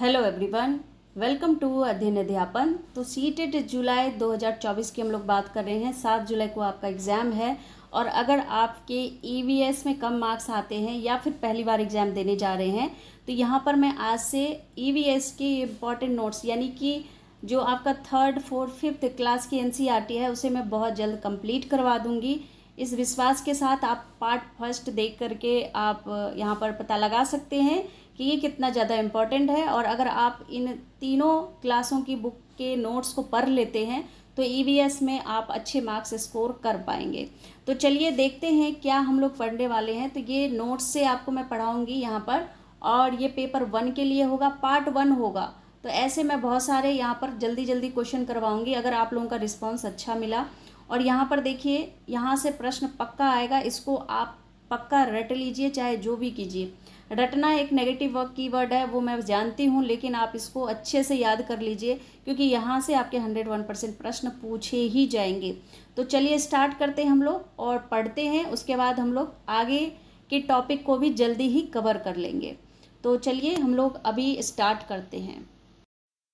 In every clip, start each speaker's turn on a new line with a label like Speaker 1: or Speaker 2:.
Speaker 1: Hello everyone, welcome to अध्ययन अध्यापन। तो सीटेट जुलाई 2024 की हम लोग बात कर रहे हैं। 7 जुलाई को आपका एग्ज़ाम है और अगर आपके ईवीएस में कम मार्क्स आते हैं या फिर पहली बार एग्ज़ाम देने जा रहे हैं तो यहाँ पर मैं आज से ईवीएस के इम्पॉर्टेंट नोट्स यानी कि जो आपका 3rd, 4th, 5th क्लास की एनसीईआरटी है उसे मैं बहुत जल्द कंप्लीट करवा दूँगी। इस विश्वास के साथ आप पार्ट फर्स्ट देख करके आप यहाँ पर पता लगा सकते हैं कि ये कितना ज़्यादा इम्पॉर्टेंट है। और अगर आप इन तीनों क्लासों की बुक के नोट्स को पढ़ लेते हैं तो ईवीएस में आप अच्छे मार्क्स स्कोर कर पाएंगे। तो चलिए देखते हैं क्या हम लोग पढ़ने वाले हैं। तो ये नोट्स से आपको मैं पढ़ाऊँगी यहाँ पर, और ये पेपर 1 के लिए होगा, पार्ट 1 होगा। तो ऐसे मैं बहुत सारे यहाँ पर जल्दी जल्दी क्वेश्चन करवाऊँगी अगर आप लोगों का रिस्पॉन्स अच्छा मिला। और यहाँ पर देखिए, यहाँ से प्रश्न पक्का आएगा, इसको आप पक्का रट लीजिए, चाहे जो भी कीजिए। रटना एक नेगेटिव कीवर्ड है वो मैं जानती हूँ, लेकिन आप इसको अच्छे से याद कर लीजिए क्योंकि यहाँ से आपके 101% प्रश्न पूछे ही जाएंगे। तो चलिए स्टार्ट करते हैं हम लोग और पढ़ते हैं, उसके बाद हम लोग आगे के टॉपिक को भी जल्दी ही कवर कर लेंगे। तो चलिए हम लोग अभी स्टार्ट करते हैं।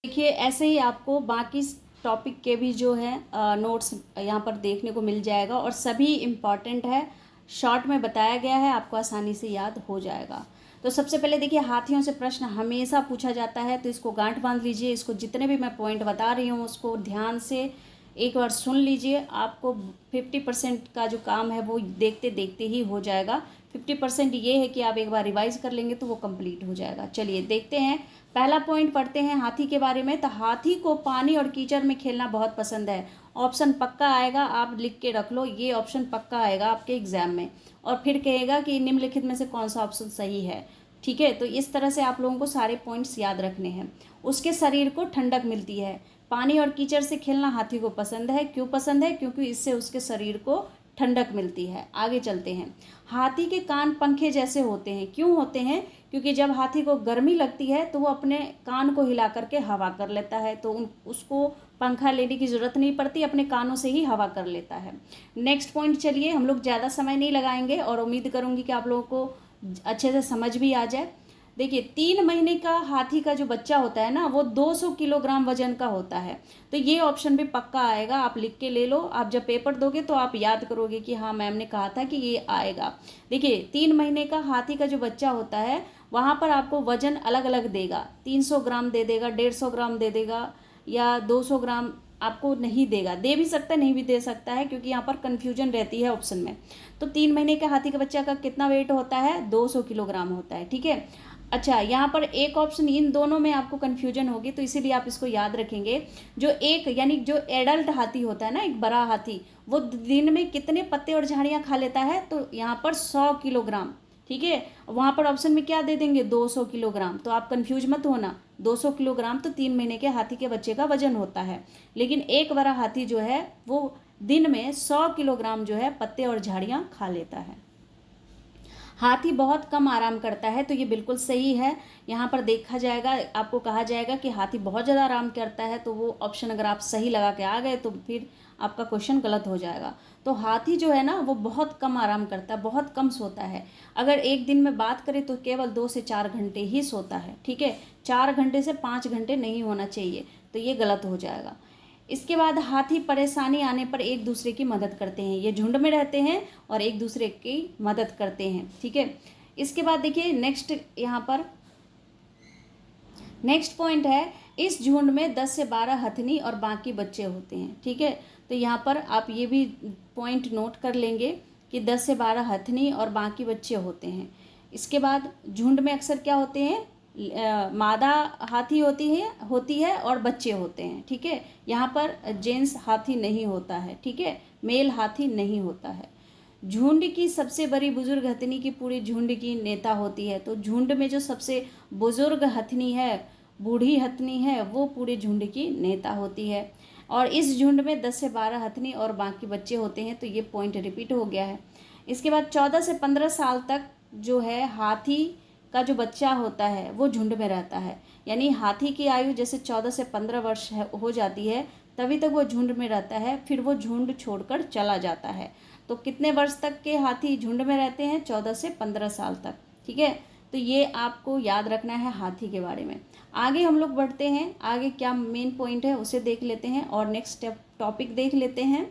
Speaker 1: देखिए ऐसे ही आपको बाकी टॉपिक के भी जो है नोट्स यहाँ पर देखने को मिल जाएगा और सभी इम्पॉर्टेंट है, शॉर्ट में बताया गया है, आपको आसानी से याद हो जाएगा। तो सबसे पहले देखिए, हाथियों से प्रश्न हमेशा पूछा जाता है, तो इसको गांठ बांध लीजिए। इसको जितने भी मैं पॉइंट बता रही हूँ उसको ध्यान से एक बार सुन लीजिए। आपको 50% का जो काम है वो देखते देखते ही हो जाएगा। 50% ये है कि आप एक बार रिवाइज कर लेंगे तो वो कंप्लीट हो जाएगा। चलिए देखते हैं, पहला पॉइंट पढ़ते हैं हाथी के बारे में। तो हाथी को पानी और कीचड़ में खेलना बहुत पसंद है। ऑप्शन पक्का आएगा, आप लिख के रख लो, ये ऑप्शन पक्का आएगा आपके एग्जाम में। और फिर कहेगा कि निम्नलिखित में से कौन सा ऑप्शन सही है। ठीक है, तो इस तरह से आप लोगों को सारे पॉइंट्स याद रखने हैं। उसके शरीर को ठंडक मिलती है। पानी और कीचड़ से खेलना हाथी को पसंद है। क्यों पसंद है? क्योंकि इससे उसके शरीर को ठंडक मिलती है। आगे चलते हैं, हाथी के कान पंखे जैसे होते हैं। क्यों होते हैं? क्योंकि जब हाथी को गर्मी लगती है तो वो अपने कान को हिला करके हवा कर लेता है, तो उसको पंखा लेने की ज़रूरत नहीं पड़ती, अपने कानों से ही हवा कर लेता है। नेक्स्ट पॉइंट, चलिए हम लोग ज़्यादा समय नहीं लगाएंगे और उम्मीद करूँगी कि आप लोगों को अच्छे से समझ भी आ जाए। देखिए, 3 महीने का हाथी का जो बच्चा होता है ना वो 200 किलोग्राम वजन का होता है। तो ये ऑप्शन भी पक्का आएगा, आप लिख के ले लो। आप जब पेपर दोगे तो आप याद करोगे कि हाँ मैम ने कहा था कि ये आएगा। देखिए, 3 महीने का हाथी का जो बच्चा होता है वहाँ पर आपको वजन अलग अलग देगा। 300 ग्राम दे देगा, 150 ग्राम दे देगा, या 200 ग्राम आपको नहीं देगा। दे भी सकता है, नहीं भी दे सकता है, क्योंकि यहाँ पर कन्फ्यूजन रहती है ऑप्शन में। तो 3 महीने के हाथी के बच्चा का कितना वेट होता है? 200 किलोग्राम होता है। ठीक है, अच्छा यहाँ पर एक ऑप्शन, इन दोनों में आपको कन्फ्यूजन होगी तो इसीलिए आप इसको याद रखेंगे। जो एक यानी जो एडल्ट हाथी होता है ना, एक बड़ा हाथी, वो दिन में कितने पत्ते और झाड़ियाँ खा लेता है? तो यहाँ पर 100 किलोग्राम। ठीक है, वहाँ पर ऑप्शन में क्या दे देंगे? 200 किलोग्राम। तो आप कंफ्यूज मत होना, 200 किलोग्राम तो 3 महीने के हाथी के बच्चे का वजन होता है। लेकिन एक बड़ा हाथी जो है वो दिन में 100 किलोग्राम जो है पत्ते और झाड़ियाँ खा लेता है। हाथी बहुत कम आराम करता है, तो ये बिल्कुल सही है। यहाँ पर देखा जाएगा, आपको कहा जाएगा कि हाथी बहुत ज़्यादा आराम करता है, तो वो ऑप्शन अगर आप सही लगा के आ गए तो फिर आपका क्वेश्चन गलत हो जाएगा। तो हाथी जो है ना वो बहुत कम आराम करता है, बहुत कम सोता है। अगर एक दिन में बात करें तो केवल 2 से 4 घंटे ही सोता है। ठीक है, 4 घंटे से 5 घंटे नहीं होना चाहिए, तो ये गलत हो जाएगा। इसके बाद हाथी परेशानी आने पर एक दूसरे की मदद करते हैं। ये झुंड में रहते हैं और एक दूसरे की मदद करते हैं। ठीक है, इसके बाद देखिए नेक्स्ट, यहाँ पर नेक्स्ट पॉइंट है, इस झुंड में 10 से 12 हथनी और बाकी बच्चे होते हैं। ठीक है, तो यहाँ पर आप ये भी पॉइंट नोट कर लेंगे कि 10 से 12 हथनी और बाकी बच्चे होते हैं। इसके बाद झुंड में अक्सर क्या होते हैं? मादा हाथी होती है और बच्चे होते हैं। ठीक है, यहाँ पर जेंट्स हाथी नहीं होता है। ठीक है, मेल हाथी नहीं होता है। झुंड की सबसे बड़ी बुजुर्ग हथनी की पूरी झुंड की नेता होती है। तो झुंड में जो सबसे बुजुर्ग हथनी है, बूढ़ी हथनी है, वो पूरे झुंड की नेता होती है। और इस झुंड में 10 से 12 हथनी और बाकी बच्चे होते हैं, तो ये पॉइंट रिपीट हो गया है। इसके बाद 14 से 15 साल तक जो है हाथी का जो बच्चा होता है वो झुंड में रहता है। यानी हाथी की आयु जैसे 14 से 15 वर्ष हो जाती है तभी तक वो झुंड में रहता है, फिर वो झुंड छोड़कर चला जाता है। तो कितने वर्ष तक के हाथी झुंड में रहते हैं? 14 से 15 साल तक। ठीक है, तो ये आपको याद रखना है हाथी के बारे में। आगे हम लोग बढ़ते हैं, आगे क्या मेन पॉइंट है उसे देख लेते हैं और नेक्स्ट टॉपिक देख लेते हैं।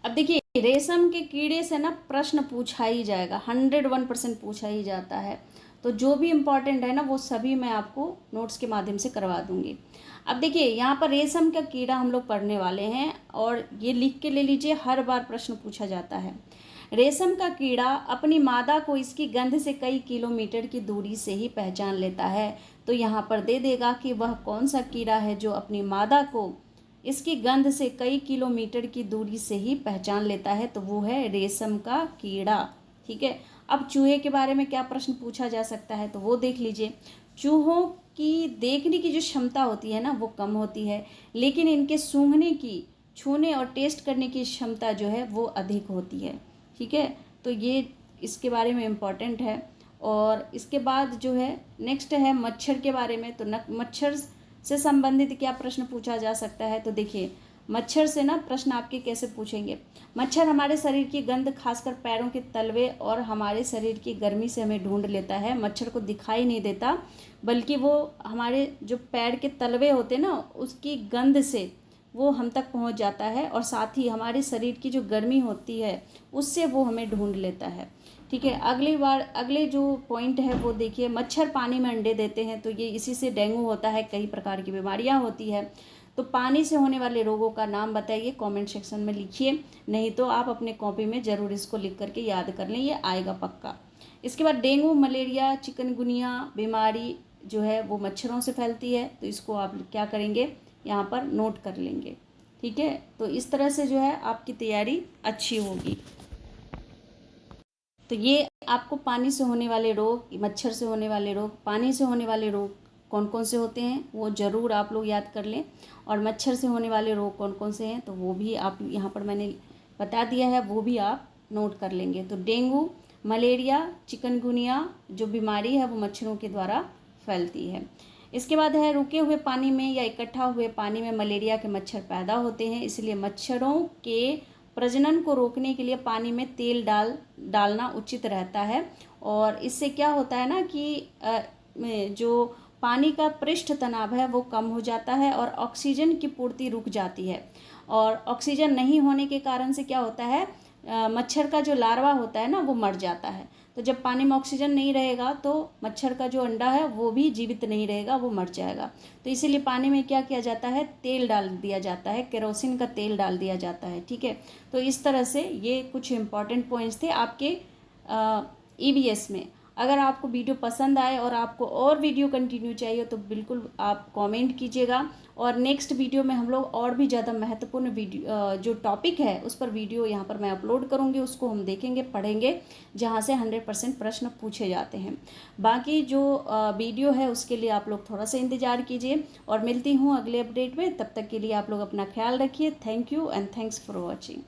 Speaker 1: अब देखिए, रेशम के कीड़े से ना प्रश्न पूछा ही जाएगा, 101% पूछा ही जाता है। तो जो भी इम्पोर्टेंट है ना वो सभी मैं आपको नोट्स के माध्यम से करवा दूंगी। अब देखिए, यहाँ पर रेशम का कीड़ा हम लोग पढ़ने वाले हैं और ये लिख के ले लीजिए, हर बार प्रश्न पूछा जाता है। रेशम का कीड़ा अपनी मादा को इसकी गंध से कई किलोमीटर की दूरी से ही पहचान लेता है। तो यहाँ पर दे देगा कि वह कौन सा कीड़ा है जो अपनी मादा को इसकी गंध से कई किलोमीटर की दूरी से ही पहचान लेता है, तो वो है रेशम का कीड़ा। ठीक है। अब चूहे के बारे में क्या प्रश्न पूछा जा सकता है, तो वो देख लीजिए। चूहों की देखने की जो क्षमता होती है ना वो कम होती है, लेकिन इनके सूंघने की, छूने और टेस्ट करने की क्षमता जो है वो अधिक होती है। ठीक है, तो ये इसके बारे में इम्पॉर्टेंट है। और इसके बाद जो है नेक्स्ट है मच्छर के बारे में। तो मच्छर से संबंधित क्या प्रश्न पूछा जा सकता है, तो देखिए, मच्छर से ना प्रश्न आपके कैसे पूछेंगे। मच्छर हमारे शरीर की गंध, खासकर पैरों के तलवे और हमारे शरीर की गर्मी से हमें ढूंढ लेता है। मच्छर को दिखाई नहीं देता, बल्कि वो हमारे जो पैर के तलवे होते हैं ना उसकी गंध से वो हम तक पहुंच जाता है, और साथ ही हमारे शरीर की जो गर्मी होती है उससे वो हमें ढूंढ लेता है। ठीक है। अगले जो पॉइंट है वो देखिए, मच्छर पानी में अंडे देते हैं, तो ये इसी से डेंगू होता है, कई प्रकार की बीमारियां होती है। तो पानी से होने वाले रोगों का नाम बताइए, कमेंट सेक्शन में लिखिए, नहीं तो आप अपने कॉपी में ज़रूर इसको लिख करके याद कर लें, ये आएगा पक्का। इसके बाद डेंगू, मलेरिया, चिकनगुनिया बीमारी जो है वो मच्छरों से फैलती है, तो इसको आप क्या करेंगे, यहाँ पर नोट कर लेंगे। ठीक है, तो इस तरह से जो है आपकी तैयारी अच्छी होगी। तो ये आपको पानी से होने वाले रोग, मच्छर से होने वाले रोग, पानी से होने वाले रोग कौन कौन से होते हैं वो ज़रूर आप लोग याद कर लें, और मच्छर से होने वाले रोग कौन कौन से हैं तो वो भी आप यहाँ पर मैंने बता दिया है, वो भी आप नोट कर लेंगे। तो डेंगू, मलेरिया, चिकनगुनिया जो बीमारी है वो मच्छरों के द्वारा फैलती है। इसके बाद है, रुके हुए पानी में या इकट्ठा हुए पानी में मलेरिया के मच्छर पैदा होते हैं, इसलिए मच्छरों के प्रजनन को रोकने के लिए पानी में तेल डालना उचित रहता है। और इससे क्या होता है ना कि जो पानी का पृष्ठ तनाव है वो कम हो जाता है और ऑक्सीजन की पूर्ति रुक जाती है। और ऑक्सीजन नहीं होने के कारण से क्या होता है, मच्छर का जो लार्वा होता है ना वो मर जाता है। तो जब पानी में ऑक्सीजन नहीं रहेगा तो मच्छर का जो अंडा है वो भी जीवित नहीं रहेगा, वो मर जाएगा। तो इसीलिए पानी में क्या किया जाता है, तेल डाल दिया जाता है, केरोसिन का तेल डाल दिया जाता है। ठीक है, तो इस तरह से ये कुछ इंपॉर्टेंट पॉइंट्स थे आपके EVS में। अगर आपको वीडियो पसंद आए और आपको और वीडियो कंटिन्यू चाहिए तो बिल्कुल आप कमेंट कीजिएगा, और नेक्स्ट वीडियो में हम लोग और भी ज़्यादा महत्वपूर्ण वीडियो जो टॉपिक है उस पर वीडियो यहाँ पर मैं अपलोड करूँगी, उसको हम देखेंगे, पढ़ेंगे, जहाँ से 100% प्रश्न पूछे जाते हैं। बाकी जो वीडियो है उसके लिए आप लोग थोड़ा सा इंतज़ार कीजिए, और मिलती हूँ अगले अपडेट में। तब तक के लिए आप लोग अपना ख्याल रखिए। Thank you and thanks for watching.